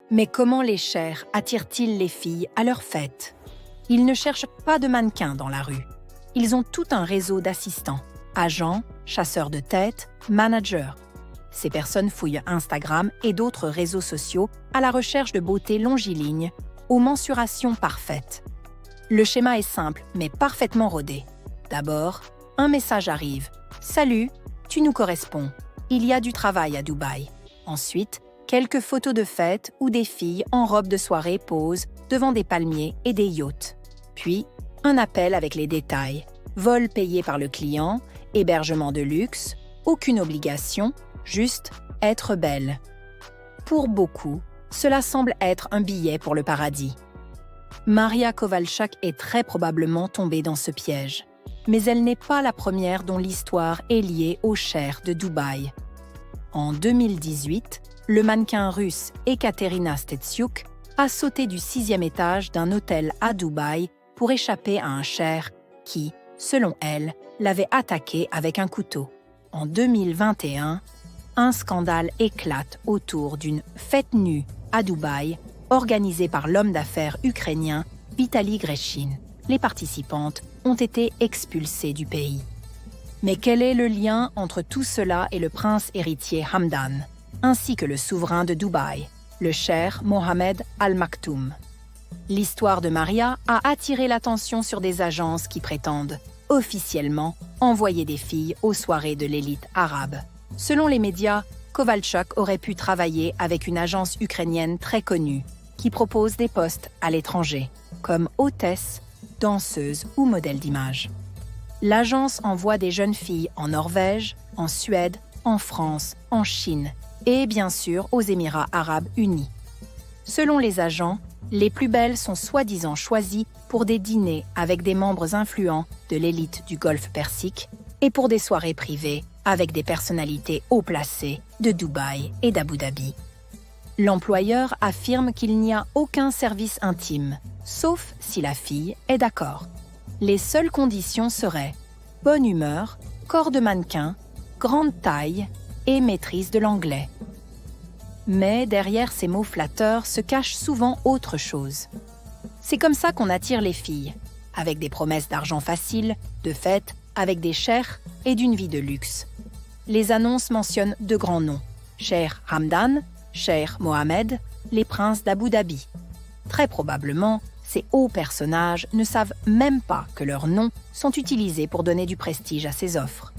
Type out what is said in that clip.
Mais comment les chers attirent-ils les filles à leur fête? Ils ne cherchent pas de mannequins dans la rue. Ils ont tout un réseau d'assistants, agents, chasseurs de tête, managers. Ces personnes fouillent Instagram et d'autres réseaux sociaux à la recherche de beauté longiligne, aux mensurations parfaites. Le schéma est simple, mais parfaitement rodé. D'abord, un message arrive. « Salut, tu nous corresponds. Il y a du travail à Dubaï. » Ensuite, quelques photos de fête où des filles en robe de soirée posent devant des palmiers et des yachts. Puis, un appel avec les détails. Vol payé par le client, hébergement de luxe, aucune obligation, juste être belle. Pour beaucoup, cela semble être un billet pour le paradis. Maria Kowalczak est très probablement tombée dans ce piège. Mais elle n'est pas la première dont l'histoire est liée aux chers de Dubaï. En 2018, le mannequin russe Ekaterina Stetsiuk a sauté du 6e étage d'un hôtel à Dubaï pour échapper à un cher qui, selon elle, l'avait attaqué avec un couteau. En 2021, un scandale éclate autour d'une fête nue à Dubaï organisée par l'homme d'affaires ukrainien Vitaly Greshin. Les participantes ont été expulsées du pays. Mais quel est le lien entre tout cela et le prince héritier Hamdan, ainsi que le souverain de Dubaï, le cheikh Mohammed Al Maktoum? L'histoire de Maria a attiré l'attention sur des agences qui prétendent, officiellement, envoyer des filles aux soirées de l'élite arabe. Selon les médias, Kowalczak aurait pu travailler avec une agence ukrainienne très connue, qui propose des postes à l'étranger, comme hôtesse, danseuse ou modèle d'image. L'agence envoie des jeunes filles en Norvège, en Suède, en France, en Chine et bien sûr aux Émirats arabes unis. Selon les agents, les plus belles sont soi-disant choisies pour des dîners avec des membres influents de l'élite du Golfe Persique et pour des soirées privées avec des personnalités haut placées de Dubaï et d'Abu Dhabi. L'employeur affirme qu'il n'y a aucun service intime, sauf si la fille est d'accord. Les seules conditions seraient bonne humeur, corps de mannequin, grande taille et maîtrise de l'anglais. Mais derrière ces mots flatteurs se cache souvent autre chose. C'est comme ça qu'on attire les filles, avec des promesses d'argent facile, de fêtes, avec des cheikhs et d'une vie de luxe. Les annonces mentionnent de grands noms. Cheikh Hamdan, Cheikh Mohammed, les princes d'Abu Dhabi. Très probablement, ces hauts personnages ne savent même pas que leurs noms sont utilisés pour donner du prestige à ces offres.